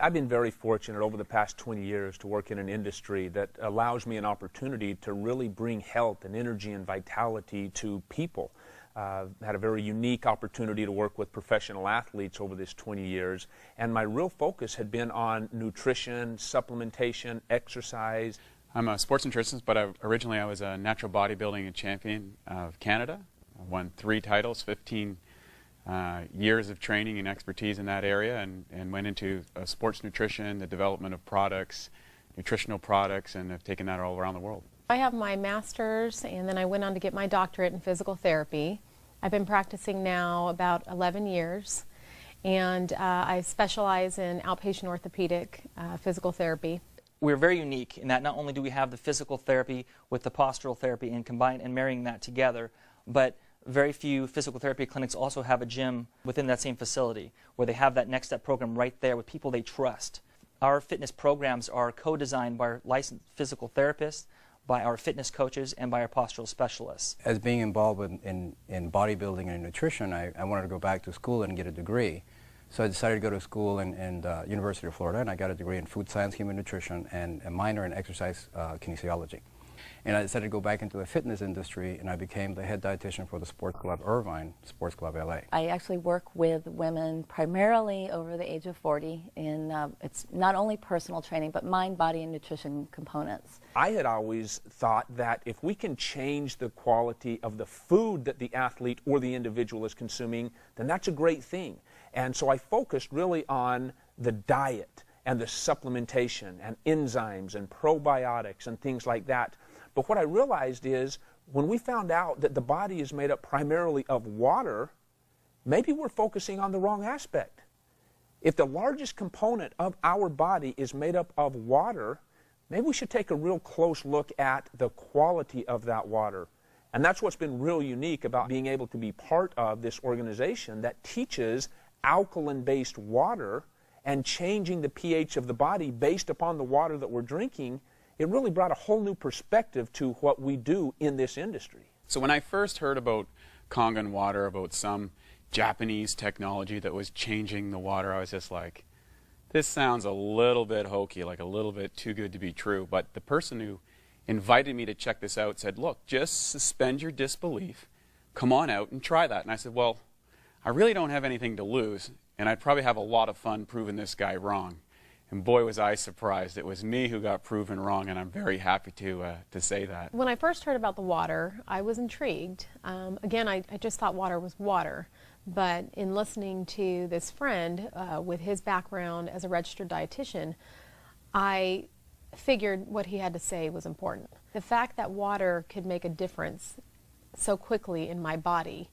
I've been very fortunate over the past 20 years to work in an industry that allows me an opportunity to really bring health and energy and vitality to people. Had a very unique opportunity to work with professional athletes over this 20 years, and my real focus had been on nutrition, supplementation, exercise. I'm a sports nutritionist, but originally I was a natural bodybuilding champion of Canada. I won 3 titles, 15 years of training and expertise in that area, and went into sports nutrition, the development of products, nutritional products, and have taken that all around the world. I have my master's, and then I went on to get my doctorate in physical therapy. I've been practicing now about 11 years, and I specialize in outpatient orthopedic physical therapy. We're very unique in that not only do we have the physical therapy with the postural therapy and combine and marrying that together, but very few physical therapy clinics also have a gym within that same facility where they have that next step program right there with people they trust. Our fitness programs are co-designed by our licensed physical therapists, by our fitness coaches, and by our postural specialists. As being involved in bodybuilding and nutrition, I wanted to go back to school and get a degree. So I decided to go to school in University of Florida, and I got a degree in food science, human nutrition, and a minor in exercise kinesiology. And I decided to go back into the fitness industry, and I became the head dietitian for the Sports Club Irvine, Sports Club LA. I actually work with women primarily over the age of 40 in it's not only personal training, but mind, body, and nutrition components. I had always thought that if we can change the quality of the food that the athlete or the individual is consuming, then that's a great thing. And so I focused really on the diet and the supplementation and enzymes and probiotics and things like that. But what I realized is when we found out that the body is made up primarily of water, maybe we're focusing on the wrong aspect. If the largest component of our body is made up of water, maybe we should take a real close look at the quality of that water. And that's what's been real unique about being able to be part of this organization that teaches alkaline-based water and changing the pH of the body based upon the water that we're drinking. It really brought a whole new perspective to what we do in this industry. So when I first heard about Kangen water, about some Japanese technology that was changing the water, I was just like, this sounds a little bit hokey, like a little bit too good to be true. But the person who invited me to check this out said, look, just suspend your disbelief, come on out and try that. And I said, well, I really don't have anything to lose, and I'd probably have a lot of fun proving this guy wrong. And boy, was I surprised. It was me who got proven wrong, and I'm very happy to say that. When I first heard about the water, I was intrigued. Again, I just thought water was water. But in listening to this friend with his background as a registered dietitian, I figured what he had to say was important. The fact that water could make a difference so quickly in my body,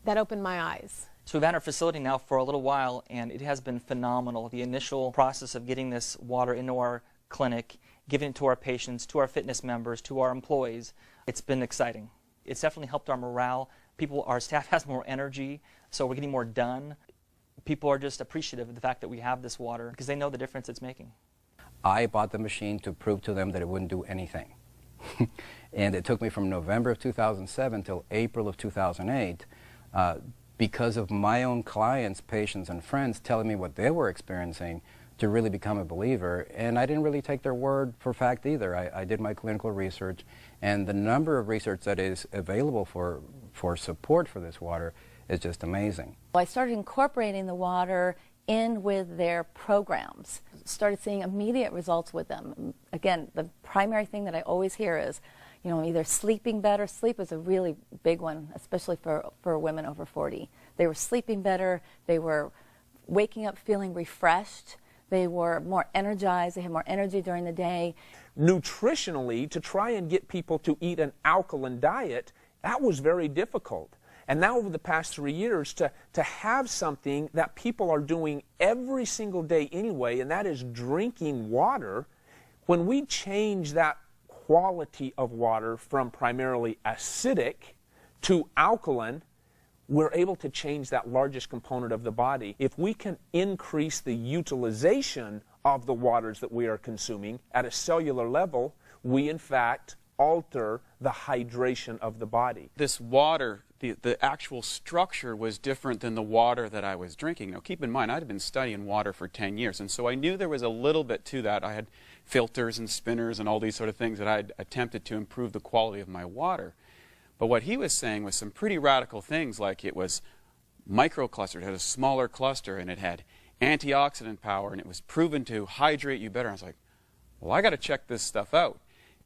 that opened my eyes. So we've had our facility now for a little while, and it has been phenomenal. The initial process of getting this water into our clinic, giving it to our patients, to our fitness members, to our employees, it's been exciting. It's definitely helped our morale. Our staff has more energy, so we're getting more done. People are just appreciative of the fact that we have this water because they know the difference it's making. I bought the machine to prove to them that it wouldn't do anything. And it took me from November of 2007 till April of 2008 because of my own clients, patients, and friends telling me what they were experiencing to really become a believer. And I didn't really take their word for fact either. I did my clinical research, and the number of research that is available for support for this water is just amazing. I started incorporating the water in with their programs, started seeing immediate results with them. Again, the primary thing that I always hear is, you know, either sleeping better. Sleep is a really big one, especially for women over 40. They were sleeping better, they were waking up feeling refreshed, they were more energized, they had more energy during the day. Nutritionally, to try and get people to eat an alkaline diet, that was very difficult. And now over the past 3 years, to have something that people are doing every single day anyway, and that is drinking water, when we change that quality of water from primarily acidic to alkaline, we're able to change that largest component of the body. If we can increase the utilization of the waters that we are consuming at a cellular level, we in fact alter the hydration of the body. This water the actual structure was different than the water that I was drinking. Now, keep in mind, I'd been studying water for 10 years, and so I knew there was a little bit to that. I had filters and spinners and all these sort of things that I'd attempted to improve the quality of my water. But what he was saying was some pretty radical things, like it was microclustered, it had a smaller cluster, and it had antioxidant power, and it was proven to hydrate you better. I was like, well, I got to check this stuff out.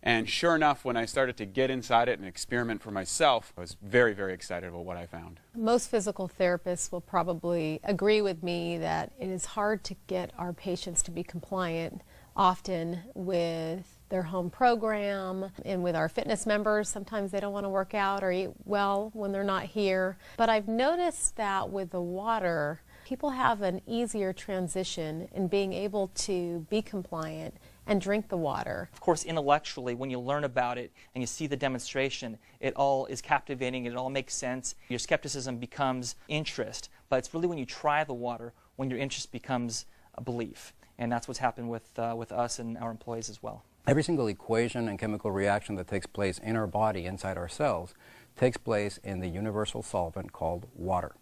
And sure enough, when I started to get inside it and experiment for myself, I was very, very excited about what I found. Most physical therapists will probably agree with me that it is hard to get our patients to be compliant often with their home program and with our fitness members. Sometimes they don't want to work out or eat well when they're not here. But I've noticed that with the water, people have an easier transition in being able to be compliant and drink the water. Of course, intellectually, when you learn about it and you see the demonstration, it all is captivating, it all makes sense. Your skepticism becomes interest, but it's really when you try the water when your interest becomes a belief. And that's what's happened with us and our employees as well. Every single equation and chemical reaction that takes place in our body, inside our cells, takes place in the universal solvent called water.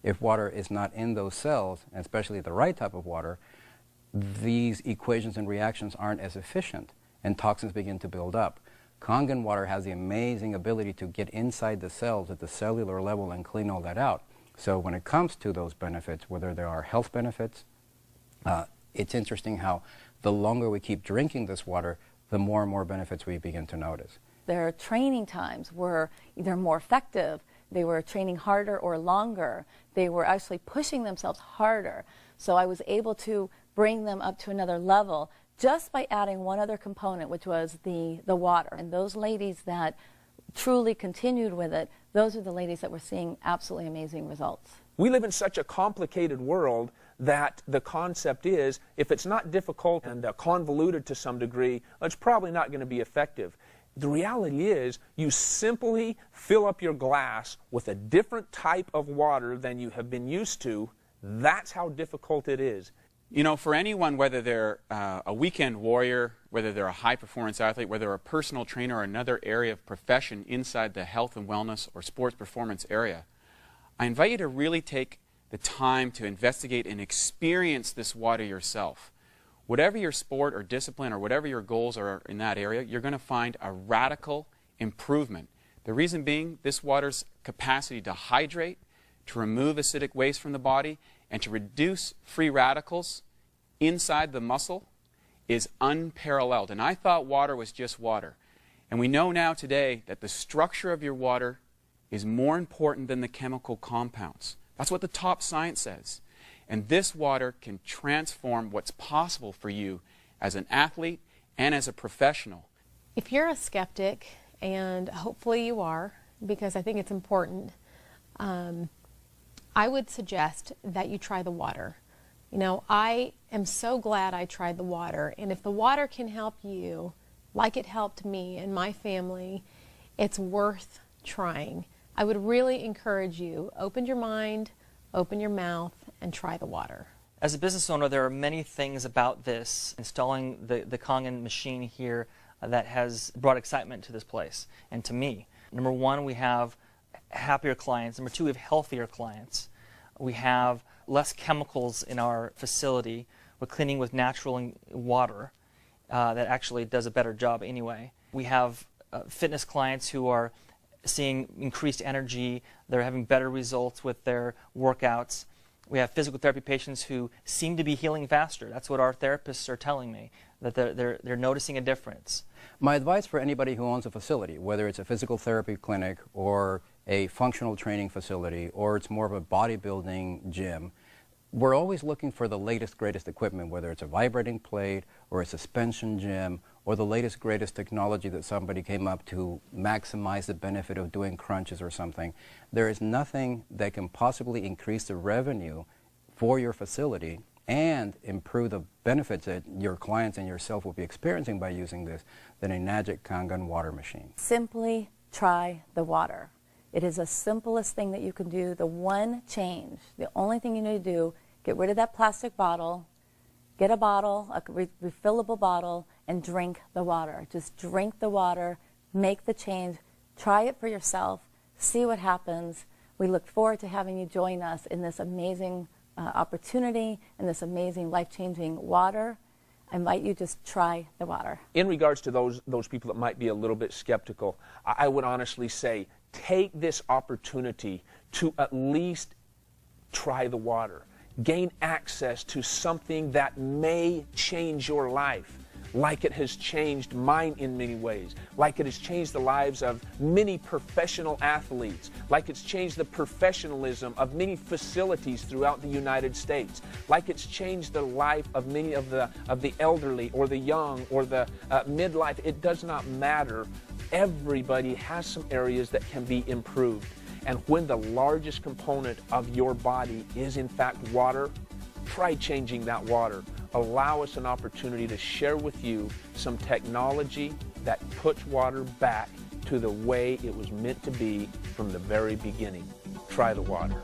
If water is not in those cells, and especially the right type of water, these equations and reactions aren't as efficient, and toxins begin to build up. Kangen water has the amazing ability to get inside the cells at the cellular level and clean all that out. So when it comes to those benefits, whether there are health benefits, it's interesting how the longer we keep drinking this water, the more and more benefits we begin to notice. Their training times were either more effective, they were training harder or longer, they were actually pushing themselves harder. So I was able to bring them up to another level just by adding one other component, which was the water. And those ladies that truly continued with it, those are the ladies that were seeing absolutely amazing results. We live in such a complicated world that the concept is, if it's not difficult and convoluted to some degree, it's probably not going to be effective. The reality is, you simply fill up your glass with a different type of water than you have been used to. That's how difficult it is. You know, for anyone, whether they're a weekend warrior, whether they're a high-performance athlete, whether they're a personal trainer or another area of profession inside the health and wellness or sports performance area, I invite you to really take the time to investigate and experience this water yourself. Whatever your sport or discipline or whatever your goals are in that area, you're going to find a radical improvement. The reason being, this water's capacity to hydrate, to remove acidic waste from the body, and to reduce free radicals inside the muscle is unparalleled. And I thought water was just water. And we know now today that the structure of your water is more important than the chemical compounds. That's what the top science says. And this water can transform what's possible for you as an athlete and as a professional. If you're a skeptic, and hopefully you are, because I think it's important, I would suggest that you try the water. You know, I am so glad I tried the water, and if the water can help you, like it helped me and my family, it's worth trying. I would really encourage you, open your mind, open your mouth, and try the water. As a business owner, there are many things about this, installing the Kangen machine here, that has brought excitement to this place and to me. Number one, we have happier clients. Number two, we have healthier clients. We have less chemicals in our facility. We're cleaning with natural water that actually does a better job anyway. We have fitness clients who are seeing increased energy. They're having better results with their workouts. We have physical therapy patients who seem to be healing faster. That's what our therapists are telling me, that they're noticing a difference. My advice for anybody who owns a facility, whether it's a physical therapy clinic or a functional training facility or it's more of a bodybuilding gym, we're always looking for the latest, greatest equipment, whether it's a vibrating plate or a suspension gym or the latest, greatest technology that somebody came up to maximize the benefit of doing crunches or something. There is nothing that can possibly increase the revenue for your facility and improve the benefits that your clients and yourself will be experiencing by using this than a magic Kangen water machine. Simply try the water. It is the simplest thing that you can do. The one change, the only thing you need to do, get rid of that plastic bottle, get a bottle, a refillable bottle, and drink the water. Just drink the water, make the change, try it for yourself, see what happens. We look forward to having you join us in this amazing opportunity and this amazing life-changing water. I invite you to just try the water. In regards to those people that might be a little bit skeptical, I would honestly say take this opportunity to at least try the water. Gain access to something that may change your life, like it has changed mine in many ways, like it has changed the lives of many professional athletes, like it's changed the professionalism of many facilities throughout the United States, like it's changed the life of many of the elderly or the young or the midlife. It does not matter. Everybody has some areas that can be improved. And when the largest component of your body is in fact water, try changing that water. Allow us an opportunity to share with you some technology that puts water back to the way it was meant to be from the very beginning. Try the water.